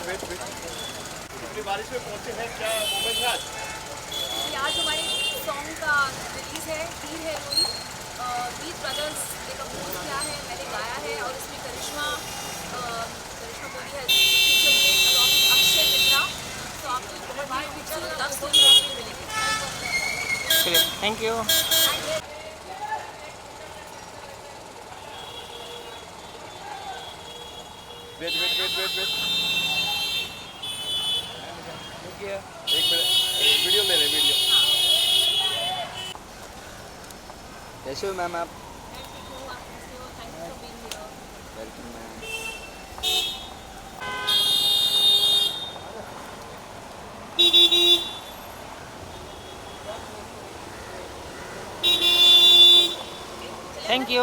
इतनी बारिश में पहुंचे हैं, क्या मोमेंट है आज? आज हमारे सॉन्ग का रिलीज़ है, हीर है कोई मीत ब्रदर्स ने कंपोज किया है, मैंने गाया है और इसमें करिश्मा बोली है फीचर में अलॉन्ग विद अक्षय मित्रा। तो आपको बहुत ही खूबसूरत लव स्टोरी देखने को मिलेगी। Thank you. वेट एक मिनट, वीडियो ले ले वीडियो। कैसे हो मैम आप? Thank you for being here. Welcome ma'am. Thank you.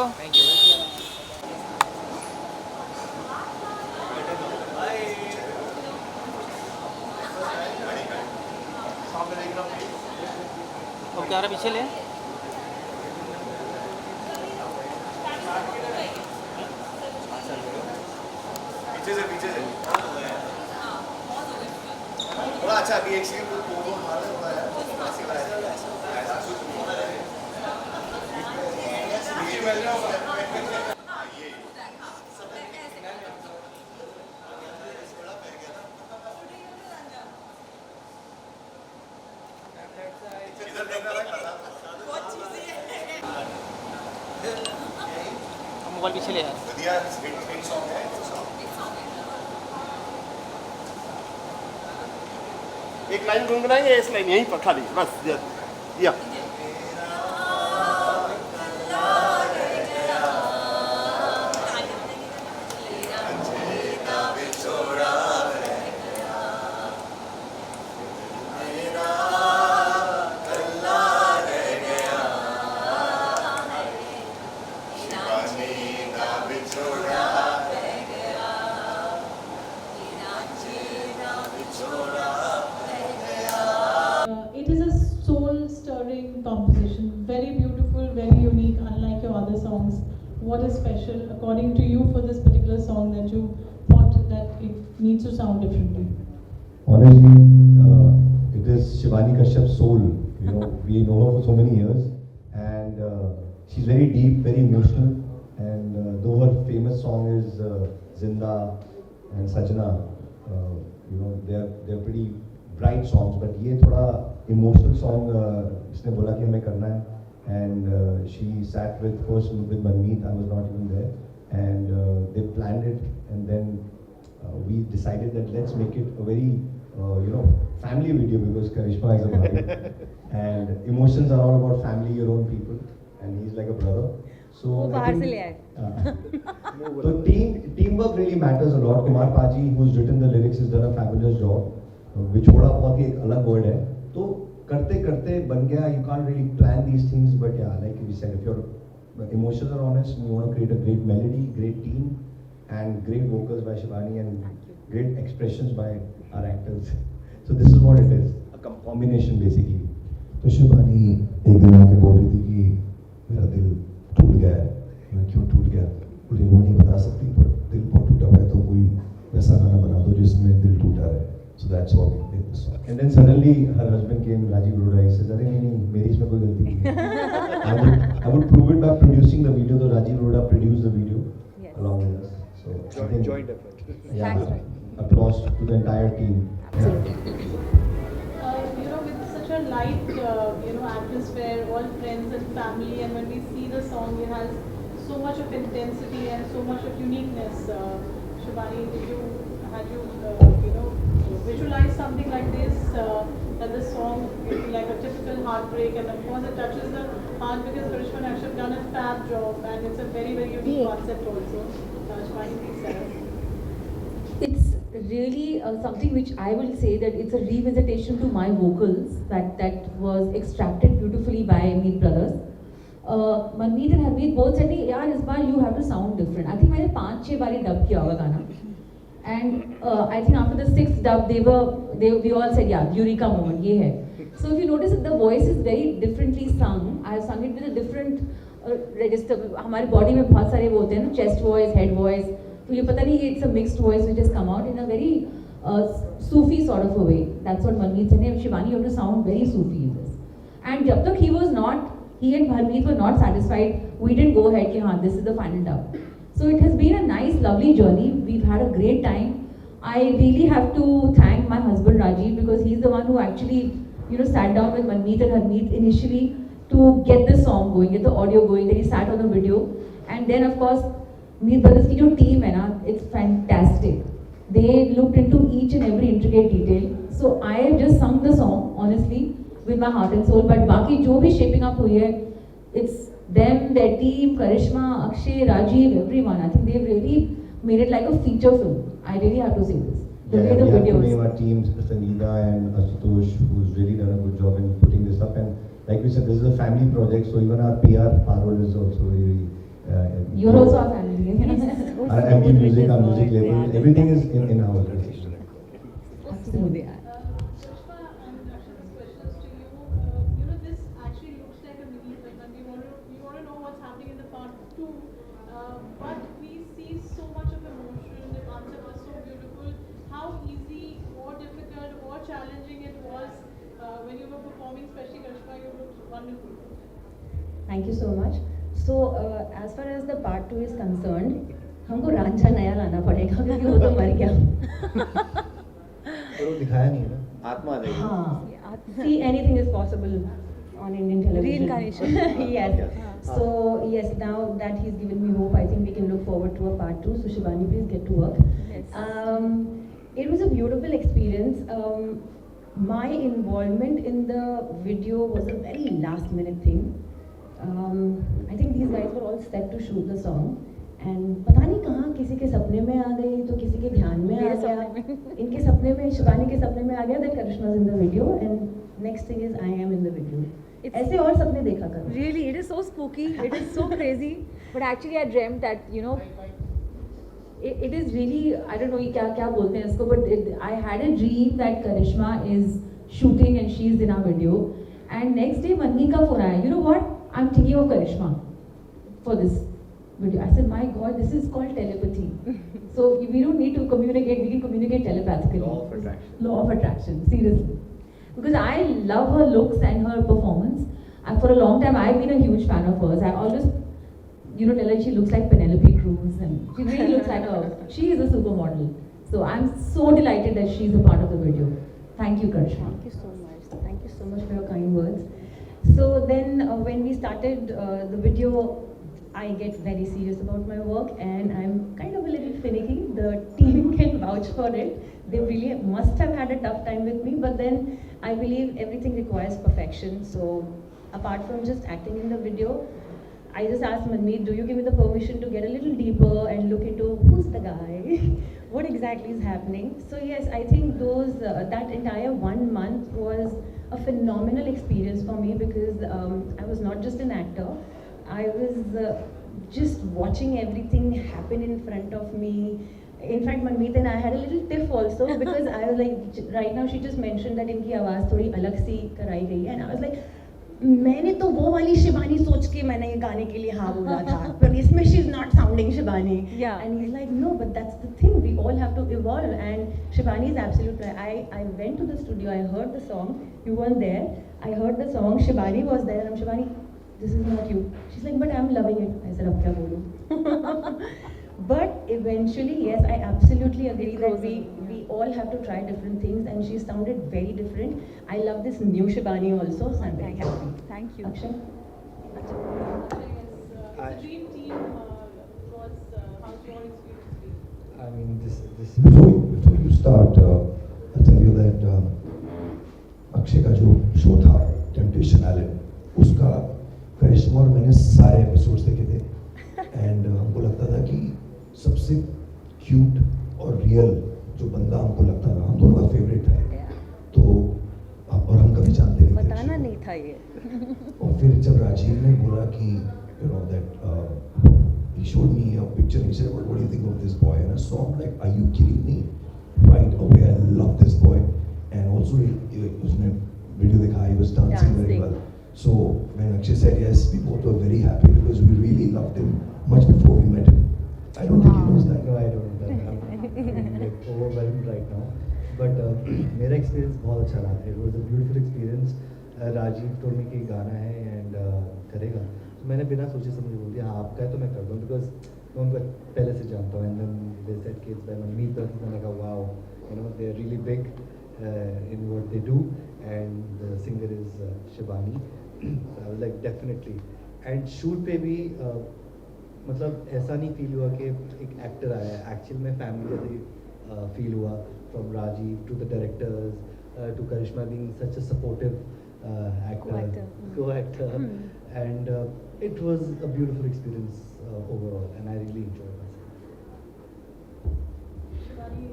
Okay, आ रहा पीछे ले। पीछे से थोड़ा अच्छा। अभी एक सीन मोबाइल पीछे ले यार। बढ़िया हिट सॉन्ग है। एक लाइन गुनगुनाएंगे, इस लाइन यहीं पर खाली बस या It is a soul-stirring composition, very beautiful, very unique, unlike your other songs. What is special, according to you, for this particular song that you thought that it needs to sound differently? Honestly, it is Shivani Kashyap's soul. You know, we know her for so many years, and she's very deep, very emotional. And though her famous song is Zinda and Sajna, you know, they're pretty bright songs, but ये थोड़ा emotional song इसने बोला कि हमें करना है, and she sat with Manmeet. I was not even there, and they planned it, and then we decided that let's make it a very family video, because Karishma is a bride, and emotions are all about family, your own people, and he's like a brother. So वो बाहर से ले आए। so teamwork really matters a lot. Kumar Paji, who's written the lyrics, has done a fabulous job. विछोड़ा बहुत ही एक अलग word है, तो करते करते बन गया. You can't really plan these things, but yeah, like we said, if your emotions are honest and you want to create a great melody, great team, and great vocals by Shivani and great expressions by our actors, so this is what it is, a combination basically. तो शिवानी एक दिन आके बोल रही थी कि मेरा दिल टूट गया है. मैं क्यों टूट गया मुझे वो नहीं बता सकती, पर दिल बहुत टूटा हुआ है, तो कोई वैसा गाना बना दो जिसमें दिल टूटा रहे. So that's why we did this song. And then suddenly her husband came, Rajiv Roda. He says, "अरे नहीं, मेरी इसमें कोई गलती नहीं है." I would prove it by producing the video. So Rajiv Roda produced the video along with us. So joint effort. Yeah, applause to the entire team. You know, with such a light, atmosphere, all friends and family, and when we see the song, it has so much of intensity and so much of uniqueness. Shivani, had you visualize something like this, that the song will be like a typical heartbreak, and of course it touches the heart because Karishma and Akshay have done a fab job, and it's a very, very unique concept also. Shivani, please tell us. It's really something which I will say that it's a revisitation to my vocals that was extracted beautifully by Meet Brothers. Manmeet and Harmeet both said, "यार इस बार you have to sound different." I think मैंने 5-6 बारी dub किया होगा गाना. And I think after the 6th dub, we all said, yeah, Eureka moment, ये है. So if you notice, the voice is very differently sung. I have sung it with a different register. हमारे body में बहुत सारे वो होते हैं ना, chest voice, head voice. तो ये पता नहीं, it's a mixed voice which has come out in a very Sufi sort of a way. That's what Manmeet said. Shivani, you have to sound very Sufi in this. And jab tak he and Manmeet were not satisfied, we didn't go ahead, this is the final dub. So it has been a nice, lovely journey. We've had a great time. I really have to thank my husband Rajiv because he's the one who actually, sat down with Manmeet and Harmeet initially to get the song going, get the audio going. Then he sat on the video, and then of course, Meet Brothers ki jo team hai na, it's fantastic. They looked into each and every intricate detail. So I have just sung the song honestly with my heart and soul. But baki jo bhi shaping up hui hai, it's them, their team, Karishma, Akshay, Rajiv, everyone. I think they've really made it like a feature film. I really have to say this. The way the we have to videos. name our teams, Sangeeta and Ashutosh, who's really done a good job in putting this up. And like we said, this is a family project, so even our PR role is also really. You're also our family. Our MB Music, our music label, everything is in our organization. Absolutely. Karishma and Akshay, this question is to you. This actually looks like a mini film, and we want to know what's happening in the part 2. But we see so much of emotion. The answer was so beautiful. How easy or difficult or challenging it was when you were performing, especially Karishma, you looked wonderful. Thank you so much. So as far as the part 2 is concerned, हमको रांझा नया लाना पड़ेगा क्योंकि वो तो मर गया. पर वो दिखाया नहीं है ना. आत्मा देगी. हाँ. See, anything is possible on Indian television. Reincarnation. Yes. So yes, now that he's given me hope, I think we can look forward to a part 2. So Shivani, please get to work. Yes. It was a beautiful experience. My involvement in the video was a very last minute thing. I think these guys were all set to shoot the song. And पता नहीं कहाँ किसी के सपने में आ गई तो किसी के ध्यान में आ गया. इनके सपने में, शिवानी के सपने में आ गया. Then Karishma's in the video, and next thing is I am in the video. ऐसे और सपने देखा करो. Really, it is so spooky, it is so crazy. But actually, I dreamt that, It is really, I don't know क्या बोलते हैं इसको, but I had a dream that Karishma is shooting and she's in our video. And next day, Manmeet ka phone aaya. You know what? I'm thinking of Karishma for this video. I said, my God, this is called telepathy. So we don't need to communicate, we can communicate telepathically. Law of attraction. Law of attraction, seriously. Because I love her looks and her performance. And for a long time, I've been a huge fan of hers. I always, tell her she looks like Penelope Cruz, and she really looks like she is a supermodel. So I'm so delighted that she's a part of the video. Thank you, Karishma. Thank you so much. Thank you so much for your kind words. So then when we started the video, I get very serious about my work, and I'm kind of a little finicky. The team can vouch for it. They really must have had a tough time with me, but then I believe everything requires perfection. So apart from just acting in the video, I just asked Manmeet, do you give me the permission to get a little deeper and look into who's the guy, what exactly is happening? So yes, I think that entire 1 month was a phenomenal experience for me because I was not just an actor. I was just watching everything happen in front of me. In fact, Manmeet and I had a little tiff also because I was like, right now she just mentioned that इनकी आवाज़ थोड़ी अलग सी कराई गई है, and I was like, मैंने तो वो वाली शिवानी सोच के मैंने ये गाने के लिए हाँ बोला था, पर इसमें she's not sounding Shivani. Yeah. And he's like, no, but that's the thing. We all have to evolve, and Shivani is absolutely right. I went to the studio. I heard the song. You weren't there. I heard the song. Shivani was there, and I'm Shivani, this is not you. She's like, but I'm loving it. I said, अब क्या बोलूं? But eventually, yes, I absolutely agree that we all have to try different things, and she sounded very different. I love this new Shivani also, so I'm very happy. Thank you. Akshay? Yes, it's a dream team. How's your experience been? I mean, this before you start, I'll tell you that Akshay का जो show था temptation island, उसका करिश्मा और मैंने सारे episodes देखे थे, and हमको लगता था कि सबसे क्यूट और रियल जो बंदा हमको लगता था, हम दोनों का फेवरेट है, तो और हम कभी जानते नहीं थे, बताना नहीं था ये. और फिर जब राजीव ने बोला कि that he showed me a picture and he said, what do you think of this boy? And I saw him like, are you kidding me? Right away, I love this boy. And also, उसने video देखा, he was dancing very well. So when Akshay said yes, we both were very happy because we really loved him much before we met him. I don't think he knows that. No, I don't. I'm like overwhelmed right now. But मेरा experience बहुत अच्छा रहा. It was a beautiful experience. Rajiv told me कि गाना है and करेगा, तो मैंने बिना सोचे समझे बोल दिया हाँ आपका है तो मैं कर दूँ, बिकॉज मैं उनको पहले से जानता हूँ. एंड देन दे सेड कि इट्स बाय मनमीत ब्रदर्स. मैंने कहा wow, you know they are really big in what they do, and the singer is Shivani. So I was like definitely. And shoot पे भी मतलब ऐसा नहीं फील हुआ कि एक एक्टर आया है, एक्चुअल में फैमिली जैसे फील हुआ. From Rajiv to the directors to Karishma being such a supportive co-actor, and it was a beautiful experience overall, and I really enjoyed myself. Shivani,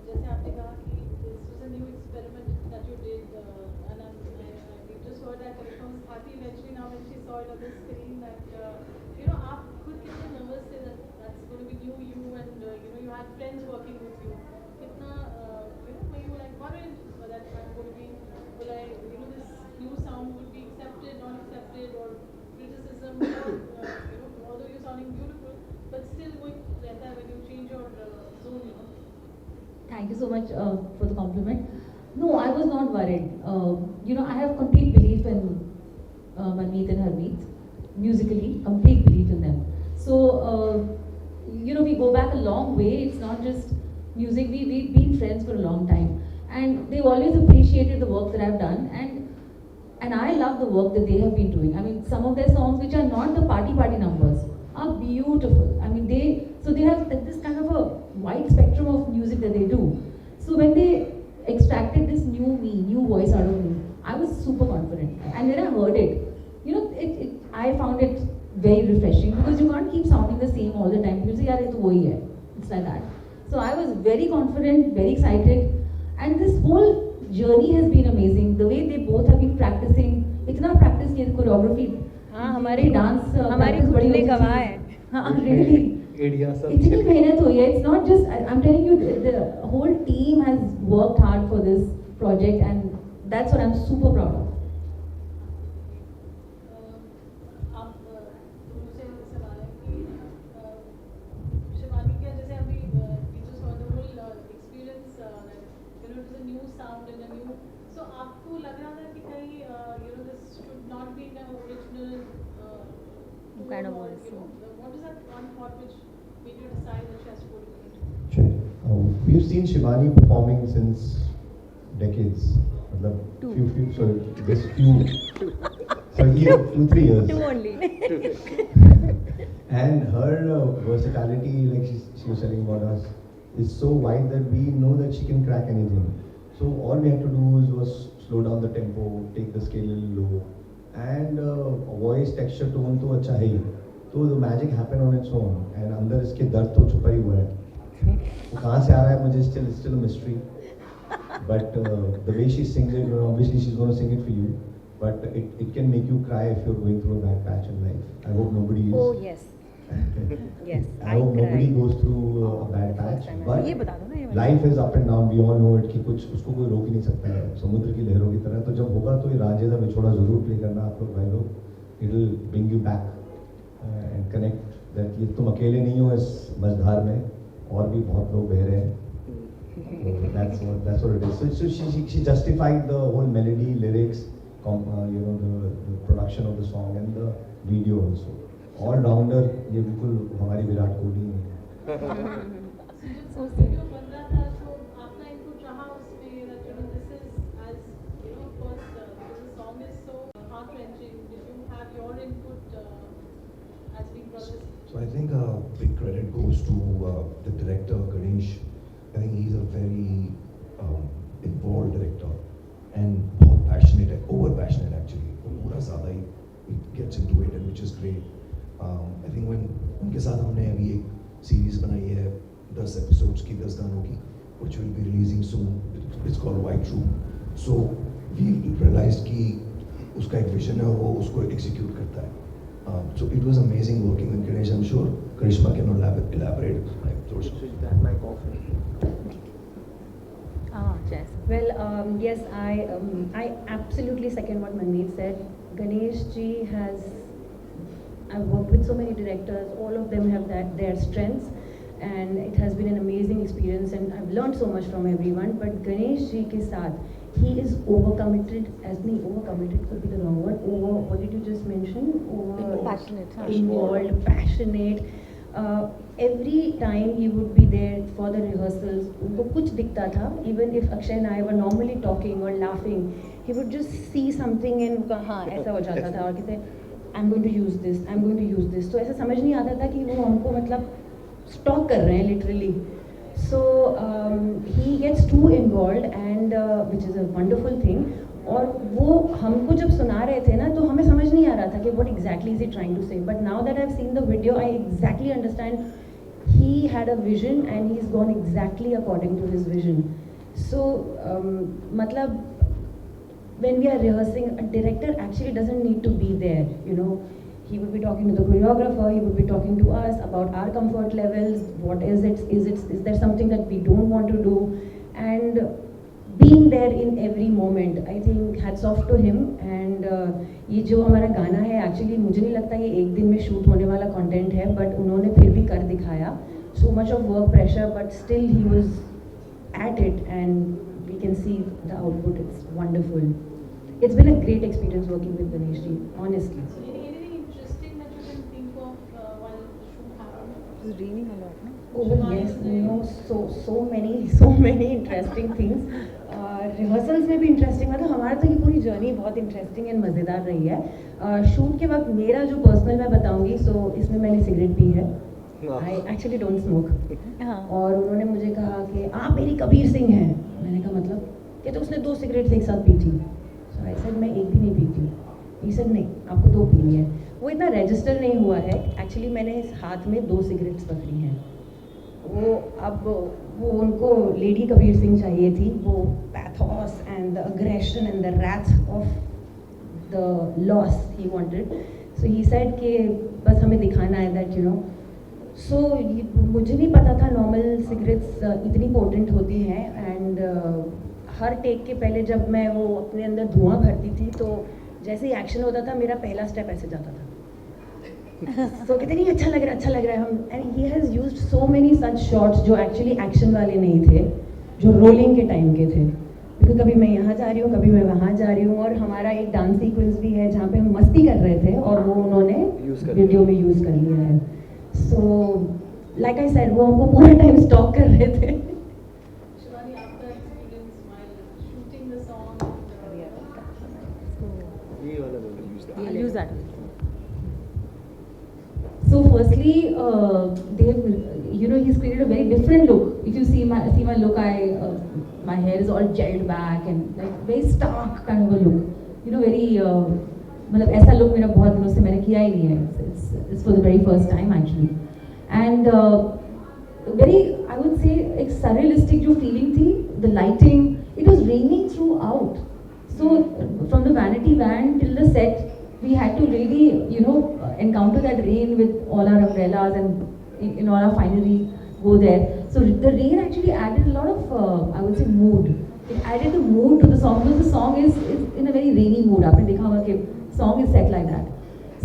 जैसे आपने कहा कि this was a new experiment that you did, and we just heard that Karishma was happy eventually now when she saw it on the screen that you know आप खुद कितने nervous थे that that's going to be new you, and you know you had friends working with you. कितना you know were you like worried that I'm going to be, will I, you know, this new sound would be accepted, not accepted, or criticism, or you know, although you're sounding beautiful, but still going रहता है when you change your zone, you know. Thank you so much for the compliment. No, I was not worried. You know, I have complete belief in Manmeet and Harmeet, musically, complete belief in them. So, you know, we go back a long way. It's not just music. We've been friends for a long time. And they've always appreciated the work that I've done. And I love the work that they have been doing. I mean, some of their songs, which are not the party numbers, are beautiful. I mean, they have this kind of a wide spectrum of music that they do. So when they extracted this new voice out of me, I was super confident. And when I heard it, you know, I found it very refreshing, because you can't keep sounding the same all the time. People say, yaar, ye to wahi hai. It's like that. So I was very confident, very excited. And this whole journey has been amazing. The way they both have been practicing, इतना practice किया choreography. हाँ, हमारी dance हमारी खुद ने गवाह है. हाँ, really. इतनी मेहनत हुई है. It's not just, I'm telling you, the whole team has worked hard for this project, and that's what I'm super proud of. आप दोनों से सवाल है कि शिवानी का जैसे अभी we just saw the whole experience that you know it was a new sound and a new, so आपको लग रहा था कि कहीं you know this should not be the original kind of tone, or, voice, you know, what is that one thought which made you decide that she has to go to it? Sure. We've seen Shivani performing since decades. Sorry, 2-3 years. Two only. And her versatility, like she was telling about us, is so wide that we know that she can crack anything. So all we have to do was slow down the tempo, take the scale a little low, and voice texture tone तो अच्छा है ही. तो the magic happen on its own. And अंदर इसके दर्द तो छुपा ही हुआ है. वो कहाँ से आ रहा है मुझे still a mystery. But the way she sings it, you know, obviously she's going to sing it for you. But it can make you cry if you're going through a bad patch in life. I hope nobody is. Oh yes. Yes. I hope nobody goes through a bad patch. But ये बता दो ना ये वाला. life is up and down. We all know it कि कुछ उसको कोई रोक ही नहीं सकता है. समुद्र की लहरों की तरह. तो जब होगा तो ये रांझे सा विछोड़ा जरूर प्ले करना आप लोग भाई लोग. It'll bring you back and connect that ये तुम अकेले नहीं हो इस मझधार में. और भी बहुत लोग बह रहे हैं. That's what it is. So she justified the whole melody, lyrics, you know, the production of the song and the video also. All rounder, ये बिल्कुल हमारी विराट कोहली है. So video बन रहा था तो आपका input रहा उसमें that you know this is as you know first because the song is so heart wrenching. Did you have your input as being brothers? So I think big credit goes to the director Ganesh. I think he's a very involved director and बहुत passionate, over passionate actually. पूरा ज़्यादा he gets into it, and which is great. I think when उनके साथ हमने अभी एक series बनाई है 10 episodes की 10 गानों की, which will be releasing soon. It's called White Room. So we realized कि उसका एक vision है और वो उसको execute करता है. So it was amazing working with Ganesh. I'm sure Karishma can elaborate. That mic off. Yes. Well, yes, I absolutely second what Manmeet said. Ganesh ji has, I've worked with so many directors, all of them have their strengths, and it has been an amazing experience, and I've learned so much from everyone, but Ganesh ji ke saath, he is overcommitted, overcommitted could be the wrong word, what did you just mention? Passionate. Involved, passionate. Every time he would be there for the rehearsals, उनको कुछ दिखता था, even if Akshay and I were normally talking or laughing, he would just see something and हाँ ऐसा हो जाता था और कहते I'm going to use this, I'm going to use this. तो ऐसा समझ नहीं आता था कि वो हमको मतलब स्टॉक कर रहे हैं literally. So he gets too involved and which is a wonderful thing. और वो हमको जब सुना रहे थे ना तो हमें समझ नहीं आ रहा था कि what exactly is he trying to say. But now that I've seen the video, I exactly understand he had a vision and he's gone exactly according to his vision. So मतलब when we are rehearsing, a director actually doesn't need to be there, you know. He would be talking to the choreographer, he would be talking to us about our comfort levels, what is there something that we don't want to do, and being there in every moment. I think hats off to him. And ये जो हमारा गाना है actually मुझे नहीं लगता ये एक दिन में shoot होने वाला content है, but उन्होंने फिर भी कर दिखाया. So much of work pressure, but still he was at it, and we can see the output. It's wonderful. It's been a great experience working with Ganesh ji, honestly. Anything interesting that you can think of while the shoot happened? It's raining a lot, no? Oh yes, so many interesting things. Rehearsals में भी interesting, मतलब हमारा तो ये पूरी journey बहुत interesting and मज़ेदार रही है. शूट के वक्त मेरा जो पर्सनल मैं बताऊंगी, सो इसमें मैंने सिगरेट पी है. I actually don't smoke. और उन्होंने मुझे कहा कि आप मेरी कबीर सिंह हैं. मैंने कहा मतलब कि तो उसने 2 सिगरेट एक साथ पी थी. सो आई सेड मैं एक भी नहीं पीती. ही सेड नहीं आपको 2 पीनी है. वो इतना रजिस्टर नहीं हुआ है. एक्चुअली मैंने हाथ में 2 सिगरेट्स पकड़ी हैं. वो उनको लेडी कबीर सिंह चाहिए थी. वो pathos and the aggression and the wrath of the loss he wanted. So he said कि बस हमें दिखाना है दैट यू नो. सो मुझे नहीं पता था नॉर्मल सिगरेट्स इतनी पोटेंट होती हैं. एंड हर टेक के पहले जब मैं वो अपने अंदर धुआं भरती थी तो जैसे ही एक्शन होता था मेरा पहला स्टेप ऐसे जाता था. So कहते नहीं अच्छा लग रहा है हम. And he has used so many such shots जो एक्चुअली एक्शन वाले नहीं थे, जो रोलिंग के टाइम के थे. क्योंकि कभी मैं यहाँ जा रही हूँ, कभी मैं वहाँ जा रही हूँ. और हमारा एक डांस सीक्वेंस भी है जहाँ पे हम मस्ती कर रहे थे और वो उन्होंने वीडियो में यूज़ कर लिया है. सो लाइक आई सेड वो हमको पूरा टाइम स्टॉक कर रहे थे. Shivani, after experience while shooting the song, I'll use that. So firstly, he's created a very different look. If you see my look, my hair is all gelled back and like very stark kind of a look. Very मतलब ऐसा look मेरा बहुत दिनों से मैंने किया ही नहीं है. It's for the very first time actually. And very, I would say, एक surrealistic जो feeling थी, the lighting, it was raining throughout. So from the vanity van till the set, we had to really, encounter that rain with all our umbrellas and in all our finery go there. So the rain actually added a lot of, I would say, mood. It added the mood to the song because the song is in a very rainy mood. आपने देखा होगा कि song is set like that.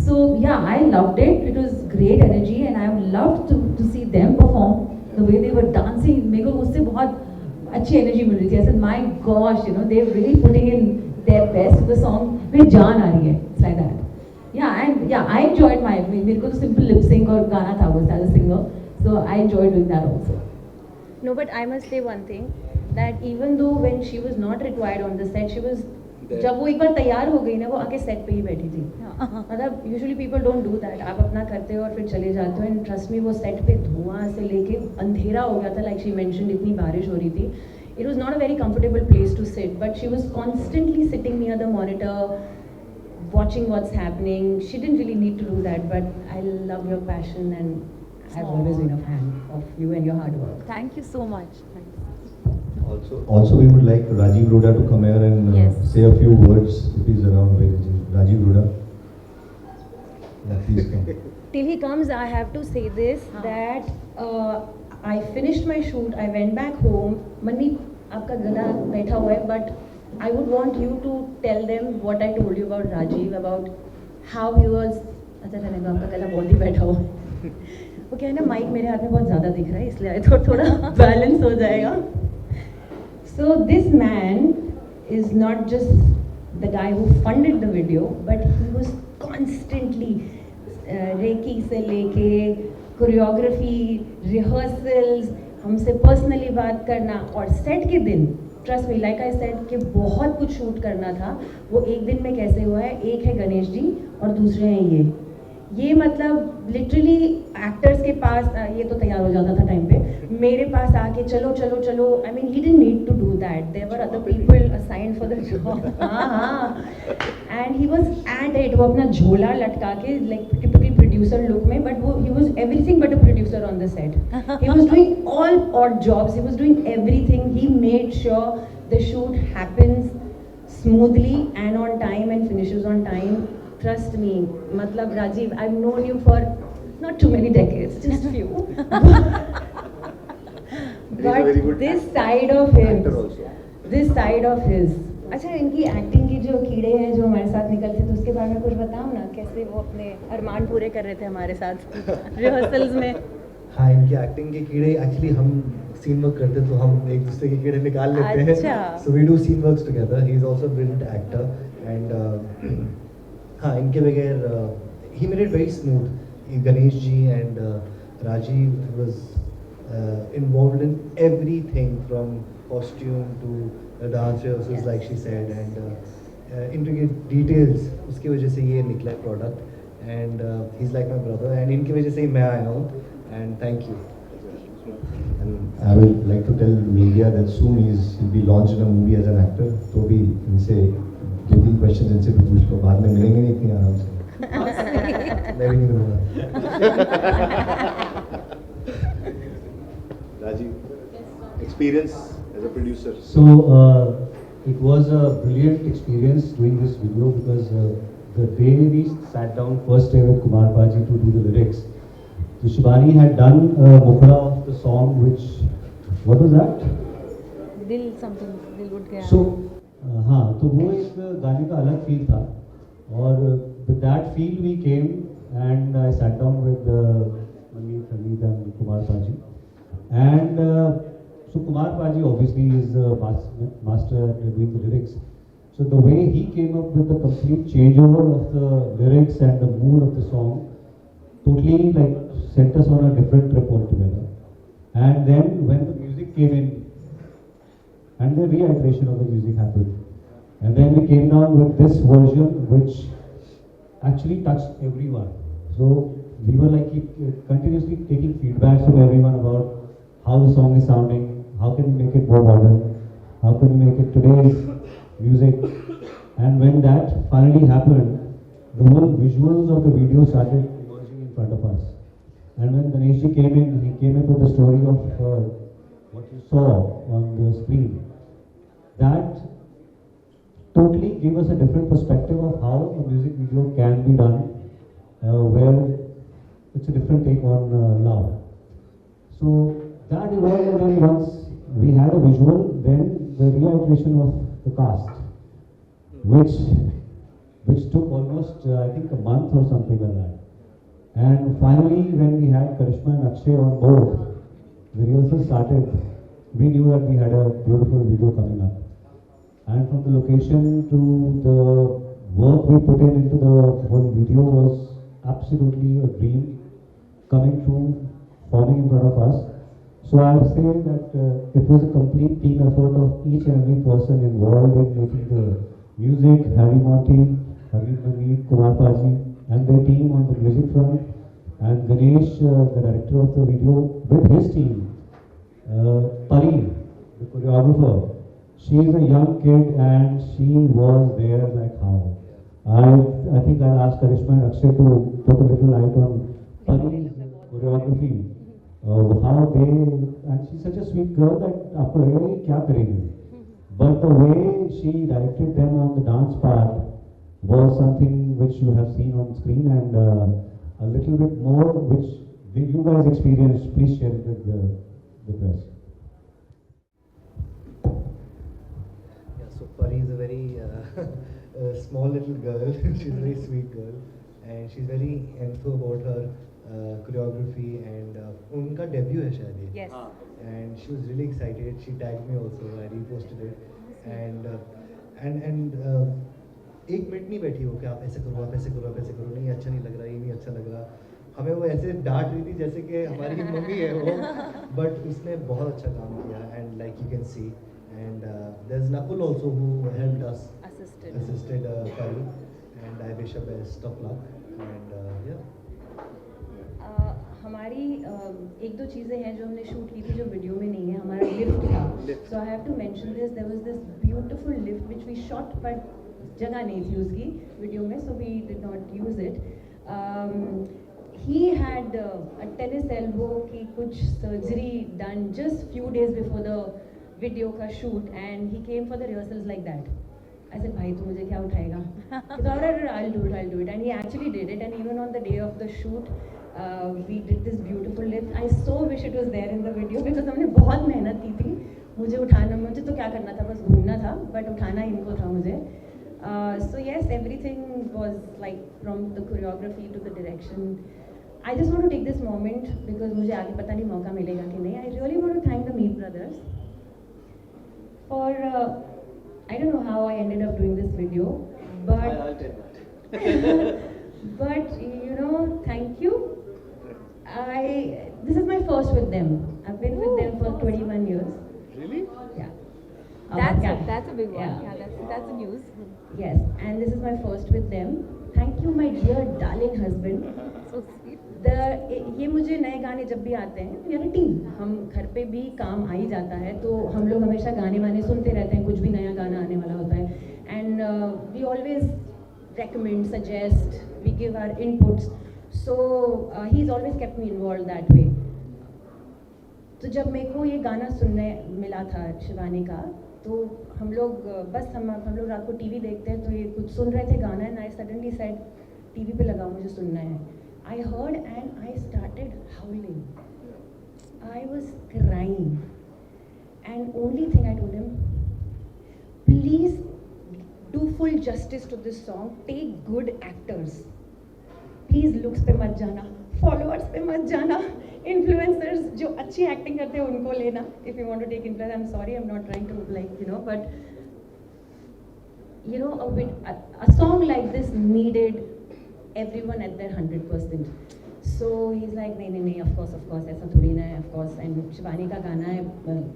So yeah, I loved it. It was great energy and I loved to see them perform the way they were dancing. मेरे को उससे बहुत अच्छी energy मिल रही थी. I said, my gosh, they're really putting in their best. The song में जान आ रही है. It's like that. I enjoyed मेरे को तो simple lip sync और गाना था वो as a singer. So I enjoyed doing that also. No, but I must say one thing, that even though when she was not required on the set, she was जब वो एक बार तैयार हो गई ना, वो आके सेट पे ही बैठी थी. मतलब usually people don't do that. आप अपना करते हो और फिर चले जाते हो. एंड ट्रस्ट मी, वो सेट पे धुआं से लेके अंधेरा हो गया था. लाइक शी मेंशन्ड, इतनी बारिश हो रही थी. It was not a very comfortable place to sit, but she was constantly sitting near the monitor, watching what's happening. She didn't really need to do that, but I love your passion and I've always been a fan of you and your hard work. Thank you so much. Also, we would like Rajiv Roda to come here and say a few words if he's around. Rajiv Roda, please come. Till he comes, I have to say this, that I finished my shoot, I went back home. Manmeet, आपका गधा बैठा हुआ है, but I would want you to tell them what I told you about Rajiv, about how he was. अच्छा चलेगा, आपका गला बहुत ही बैठा हुआ है. वो क्या है ना, माइक मेरे हाथ में बहुत ज़्यादा दिख रहा है, इसलिए थोड़ा बैलेंस हो जाएगा. So this man is not just the guy who funded the video, but he was constantly recce से लेके कोरियोग्राफी, रिहर्सल्स, हमसे पर्सनली बात करना, और सेट के दिन trust me like I said कि बहुत कुछ शूट करना था। वो एक दिन में कैसे हुआ है, एक है गणेश जी और दूसरे हैं ये मतलब लिटरली एक्टर्स के पास ये तो तैयार हो जाता था टाइम पे, मेरे पास आके चलो चलो चलो, I mean he didn't need to do that, there were other people assigned for the job. हाँ, and he was at it, वो अपना झोला लटका के लाइक टिपिकल प्रोड्यूसर लुक में, बट वो he was everything but a producer on the set. He was doing all odd jobs, he was doing everything, he made sure the shoot happens smoothly and on time and finishes on time. Trust me, matlab Rajiv, I've known you for not too many decades, just few. But this side of him, this side of his. अच्छा, इनकी acting की जो कीड़े हैं जो हमारे साथ निकलते थे उसके बारे में कुछ बताओ ना, कैसे वो अपने अरमान पूरे कर रहे थे हमारे साथ रिहर्सल्स में। हाँ, इनकी एक्टिंग के कीड़े एक्चुअली हम सीन वर्क करते तो हम एक दूसरे के कीड़े निकाल लेते हैं, so we do scene works together. He is also brilliant actor and हाँ, इनके बगैर he made it very smooth. Ganesh ji and Rajiv was involved in everything from costume to dance rehearsals like she said, and intricate details, उसकी वजह से ये निकला product, and he is like my brother, and इनकी वजह से ही मैं आया हूँ, and thank you. And I would like to tell media that soon he'll be launched in a movie as an actor. तो भी इनसे 2-3 questions इनसे भी पूछ लो, बाद में मिलेंगे नहीं इतनी आराम से। मैं भी नहीं मिलूँगा। Rajiv, experience as a producer. So it was a brilliant experience doing this video because the day we sat down first day with Kumar Paji to do the lyrics, so Shivani had done a mukhra of the song which, what was that? दिल something, दिल उठ गया। So हाँ, तो वो एक गाने का अलग फील था, और with that feel we came and I sat down with Manmeet, Hamid and Kumar Paji, and so Kumar Paji obviously is a master at doing the lyrics. So the way he came up with the complete changeover of the lyrics and the mood of the song totally like sent us on a different trip altogether. And then when the music came in and the reiteration of the music happened, and then we came down with this version which actually touched everyone. So we were like continuously taking feedbacks from everyone about how the song is sounding, how can we make it more modern, how can we make it today's music. And when that finally happened, the whole visuals of the video started emerging in front of us. And when Ganesh ji came in, he came in with the story of what you saw on the screen. That totally gave us a different perspective of how a music video can be done, where it's a different take on love. So that evolved, and then once we had a visual, then the reiteration of the cast, which took almost I think a month or something like that. And finally, when we had Karishma and Akshay on board, the rehearsal started. We knew that we had a beautiful video coming up. And from the location to the work we put into the whole video was absolutely a dream coming true, forming in front of us. So I would say that it was a complete team effort of each and every person involved in making the music. Harry Monty, Hamid Manmeet, Kumar Paji, and their team on the music front, and Ganesh, the director of the video, with his team. Pari, the choreographer, she is a young kid and she was there like how. I think I'll ask Karishma and Akshay to put a little light on Pari's choreography. How they, and she's such a sweet girl that आपको लगेगा ये क्या करेगी. But the way she directed them on the dance part was something which you have seen on screen, and a little bit more which you guys experienced. Please share it with the press. Yeah, so Pari is a very small little girl. She's a very sweet girl, and she's very info about her choreography and उनका debut है शायद ये. Yes. And she was really excited. She tagged me also. I reposted it. And एक minute नहीं बैठी हो कि आप ऐसे करो, आप ऐसे करो, आप ऐसे करो, नहीं अच्छा नहीं लग रहा, ये नहीं अच्छा लग रहा. हमें वो ऐसे डांट रही थी जैसे कि हमारी मम्मी है वो, बट उसने बहुत अच्छा काम किया. And like you can see, and there's Nakul also who helped us, assisted Kari, and I wish her best of luck. And yeah. हमारी एक दो चीज़ें हैं जो हमने शूट की थी जो वीडियो में नहीं है. हमारा लिफ्ट था. So I have to mention this. There was this beautiful lift which we shot, but जगह नहीं थी उसकी वीडियो में, so we did not use it. He had a tennis elbow की कुछ surgery done just few days before the video का shoot, and he came for the rehearsals like that. I said, भाई तू मुझे क्या उठाएगा? He thought, I'll do it, and he actually did it. And even on the day of the shoot, we did this beautiful lift. I so wish it was there in the video because हमने बहुत मेहनत की थी. मुझे उठाना, मुझे तो क्या करना था, बस घूमना था, but उठाना इनको था मुझे. So yes, everything was like from the choreography to the direction. I just want to take this moment because मुझे आगे पता नहीं मौका मिलेगा कि नहीं. I really want to thank the Meet brothers for I don't know how I ended up doing this video, but I'll tell that. but you know, thank you. This is my first with them. I've been with them for 21 years. Really? Yeah. That's a big one. Yeah. That's a news. Yes, and this is my first with them. Thank you, my dear darling husband. So sweet. ये मुझे नए गाने जब भी आते हैं, we are a team. हम घर पे भी काम आ ही जाता है, तो हम लोग हमेशा गाने वाने सुनते रहते हैं. कुछ भी नया गाना आने वाला होता है, and we always recommend, suggest, we give our inputs. So he's always kept me involved that way. तो जब मेरे को ये गाना सुनने मिला था शिवानी का, तो हम लोग बस हम लोग रात को टीवी देखते हैं, तो ये कुछ सुन रहे थे गाना, and I suddenly said TV पे लगाओ, मुझे सुनना है. I heard and I started howling. I was crying, and only thing I told him, please do full justice to this song. Take good actors. Please looks पे मत जाना, followers पे मत जाना, influencers जो अच्छी acting करते हैं उनको लेना. If you want to take influence, I'm sorry, I'm not trying to like but a song like this needed everyone at their 100%. So he's like, नहीं, of course, ऐसा थोड़ी ना है, of course. And शिवानी का गाना है,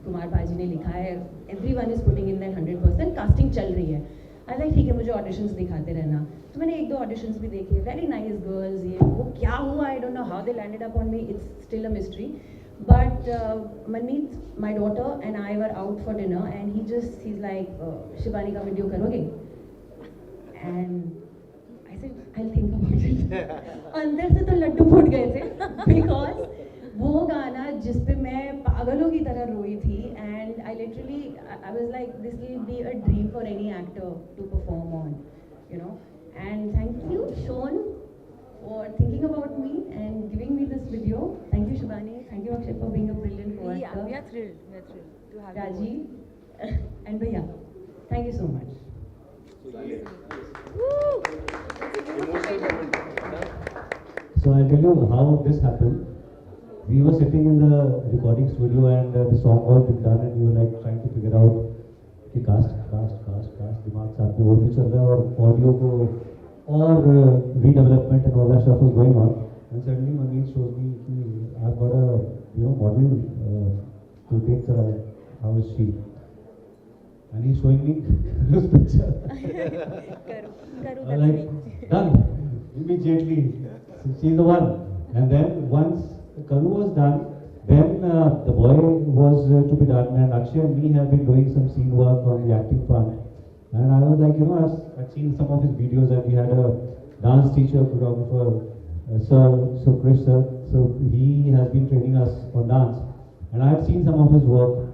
कुमार पाजी ने लिखा है, everyone is putting in their 100%. Casting चल रही है. I like ठीक है, मुझे auditions दिखाते रहना. तो मैंने एक दो auditions भी देखे, very nice girls. ये वो क्या हुआ, I don't know how they landed up on me. It's still a mystery. But Manmeet, my daughter, and I were out for dinner, and he's like, Shivani का video करोगे? And I said, I'll think about it. अंदर से तो लड्डू फूट गए थे, because वो गाना जिस पे मैं पागलों की तरह रोई थी, and I was like, this will be a dream for any actor to perform on, And thank you, Sean, for thinking about me and giving me this video. Thank you, Shivani. Thank you, Akshay, for being a brilliant co-actor. Yeah, we are thrilled to have Raji you. and Bhaiya. Thank you so much. So I'll tell you how this happened. We were sitting in the recording studio, and the song was being done, and we were like trying to figure out कि cast दिमाग साथ में वो भी चल रहा है, और audio को और redevelopment and all that stuff was going on. And suddenly Manmeet shows me कि I've got a model to take how is she? And he's showing me this picture. I'm like, done immediately. She's the one. And then once Karu was done, then the boy was to be done, and Akshay and me have been doing some scene work on the acting front. And I was like, I've seen some of his videos, and we had a dance teacher, choreographer, Sir Chris sir. So he has been training us on dance, and I have seen some of his work.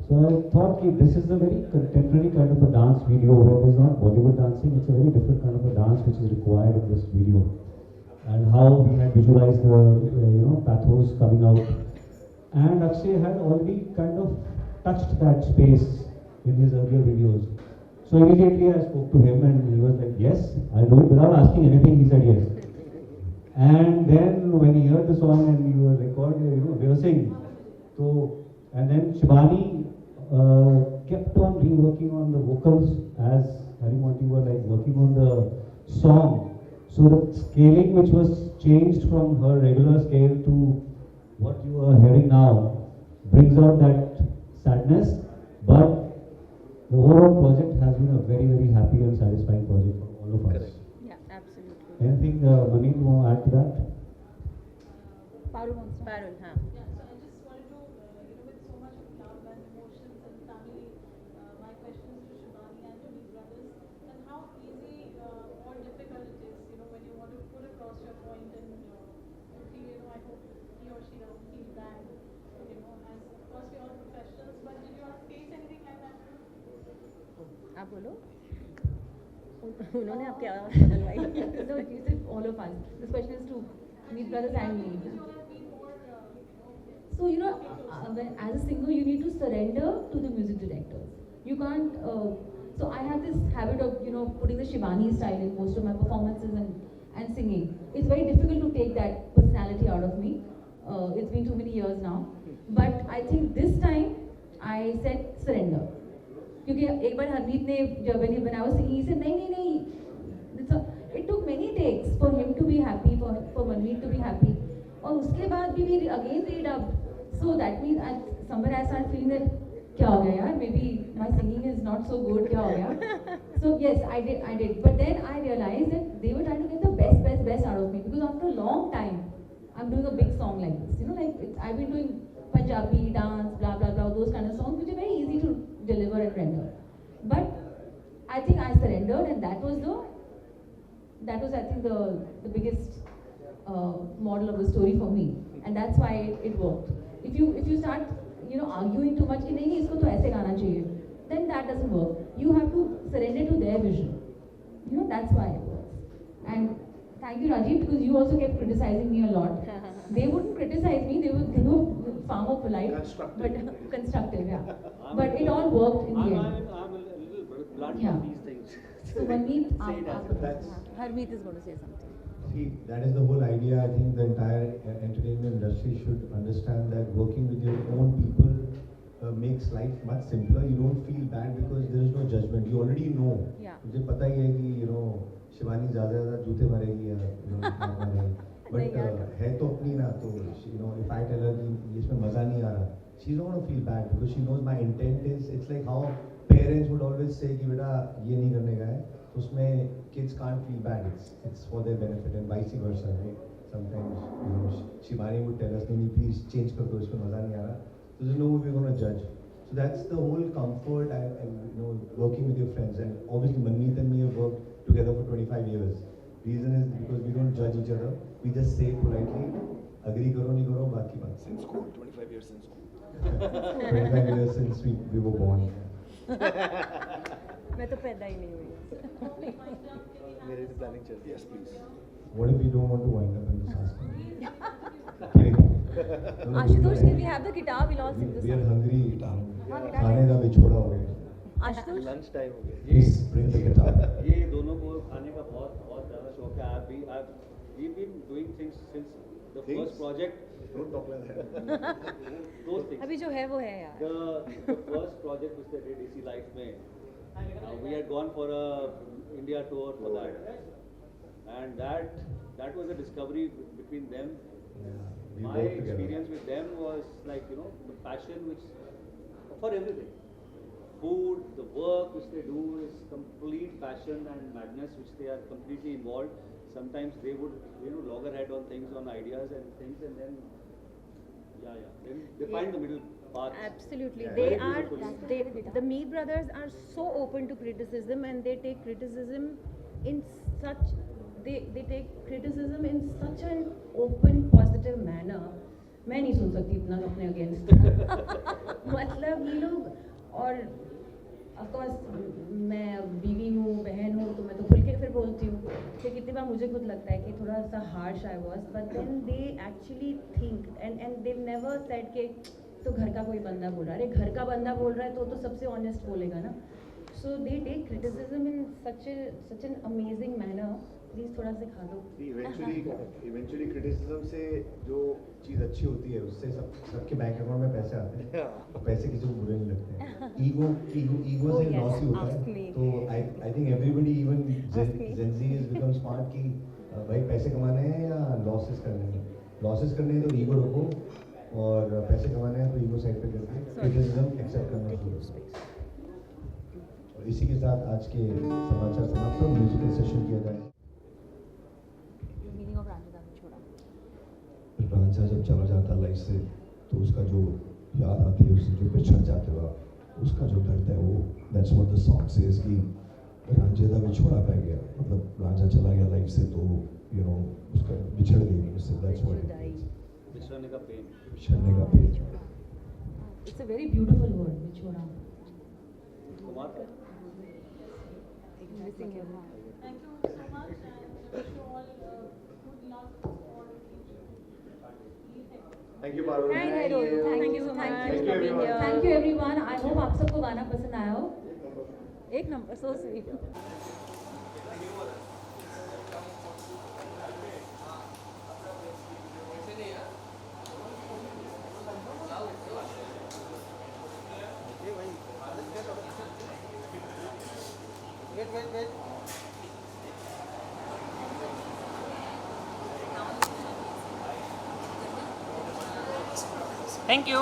So I thought this is a very contemporary kind of a dance video where there's not Bollywood dancing, it's a very different kind of a dance which is required in this video. And how we had visualized the pathos coming out. And Akshay had already kind of touched that space in his earlier videos. So immediately I spoke to him, and he was like, yes, I'll do it without asking anything. He said yes. And then when he heard the song and you were recording, rehearsing, so and then Shivani kept on reworking on the vocals as Harry Monty were like working on the song. So the scaling which was changed from her regular scale to what you are hearing now brings out that sadness, but the overall project has been a very, very happy and satisfying project for all of us. Yeah, absolutely. Anything, Manish, you want to add to that? Parul, हाँ. Yeah, so I just wanted to, with so much of love and emotions and family, my questions to Shivani and to Meet Brothers, and how easy or difficult it is, when you want to put across your point and you feel, I hope he or she doesn't feel bad, as of course we're all professionals, but did you all face anything like that? आप बोलो. उन्होंने आपकी आवाज़ बदलवाई. No, you said all of us. This question is to Meet Brothers and me. So, as a singer, you need to surrender to the music director. You can't. So I have this habit of, putting the Shivani style in most of my performances and singing. It's very difficult to take that personality out of me. It's been too many years now. But I think this time I said surrender. क्योंकि एक बार हरमीत ने when I was singing, he said नहीं. It took many takes for him to be happy, for Manmeet to be happy. और उसके बाद भी we again redubbed. So that means somewhere I started feeling that क्या हो गया यार, maybe my singing is not so good, क्या हो गया. So yes, I did. But then I realized that they were trying to get the best out of me, because after a long time I'm doing a big song like this. I've been doing Punjabi dance, blah blah blah, those kind of songs which are very easy to deliver and render. But I think I surrendered, and that was I think the biggest model of the story for me, and that's why it worked. If you start arguing too much कि नहीं इसको तो ऐसे गाना चाहिए, then that doesn't work. You have to surrender to their vision. That's why it works. And thank you, Rajiv, because you also kept criticizing me a lot. They wouldn't criticize me, they were far more polite, but constructive, yeah. But it all worked in the end. I'm a little blunt Yeah. on these things. So Manmeet, Harmeet is going to say something. See, that is the whole idea. I think the entire entertainment industry should understand that working with your own people makes life much simpler. You don't feel bad because there is no judgment. You already know. Yeah. मुझे पता ही है कि शिवानी ज़्यादा जूते मारेगी या but है तो अपनी ना, तो if I tell her कि इसमें मज़ा नहीं आ रहा, she's not gonna feel bad because she knows my intent is. It's like how parents would always say कि बेटा ये नहीं करने का है, तो उसमें kids can't feel bad. It's for their benefit and vice versa, right? Sometimes Shivani would tell us, नहीं please change कर दो, इसमें मज़ा नहीं आ रहा. So there's no way we're gonna judge. So that's the whole comfort and working with your friends. And obviously Manmeet and me have worked together for 25 years. Reason is because we don't judge each other. We just say politely, agree करो नहीं करो बाकी बात. Since school, 25 years since school. 25 years since we were born. मैं तो पैदा ही नहीं हुई. मेरी तो planning चल रही है. Yes, please. What if we don't want to wind up in this house? Kidding. Ashutosh, can we have the guitar? We'll all sing this We are song. hungry. खाने का विछोड़ा हो गया. Ashutosh? Lunch time हो गया. Please bring the guitar. ये दोनों को खाने का बहुत ज़्यादा शौक है. We've been doing things since the first project. Don't talk like that. Those things. अभी जो है वो है यार. The first project which they did AC Life में, we had gone for a India tour for that, and that was a discovery between them. We My worked together. experience with them was like the passion which for everything. Food, the work which they do is complete passion and madness which they are completely involved. Sometimes they would loggerhead on things, on ideas and things, and then then they find the middle path. Absolutely. Yeah. The Meet Brothers are so open to criticism, and they take criticism in such an open, positive manner. मैं नहीं सुन सकती इतना अपने against. मतलब ये लोग, और of course मैं बीवी हूँ, बहन हूँ, तो मैं तो खुल के फिर बोलती हूँ कि कितनी बार मुझे खुद लगता है कि थोड़ा सा harsh I was, but then they actually think and they never said कि तो घर का कोई बंदा बोल रहा है. अरे घर का बंदा बोल रहा है तो सबसे ऑनेस्ट बोलेगा ना. So they take criticism in such an amazing manner please थोड़ा सिखा दो। इवेंचुअली क्रिटिसिज्म से जो चीज़ अच्छी होती है उससे सबके बैंक अकाउंट में पैसे आते हैं और पैसे किसी को बुरे नहीं लगते हैं। ईगो से लॉस ही होता है। तो I think everybody even Gen Z is become smart कि भाई पैसे कमाने हैं या लॉसेस करने हैं। लॉसेस करने हैं तो ईगो रखो और पैसे कमाने हैं तो ईगो साइड पे करके क्रिटिसिज्म एक्सेप्ट करना चाहिए। और इसी के साथ आज के समाचार समाप्त और म्यूजिकल सेशन किया जाए। मीनिंग ऑफ रांझा छोड़ा। रांझा जब चला जाता लाइफ से तो उसका जो याद आती है उससे जो बिछड़ जाते हुआ उसका जो दर्द है वो that's what the song says कि रांझे दा विछोड़ा पै गया। मतलब रांझा चला गया लाइफ से तो यू नो उसका बिछड़ गई उससे। That's what it is. बिछड़ने का पेन। बिछड़ने का pain. It's a very beautiful word विछोड़ा। Kumar Thank you so much and wish you all good luck for the future. Thank you Parul. Thank you so much. Thank you everyone. Thank you everyone. I hope आप सबको गाना पसंद आया हो। एक number, so sweet. Thank you.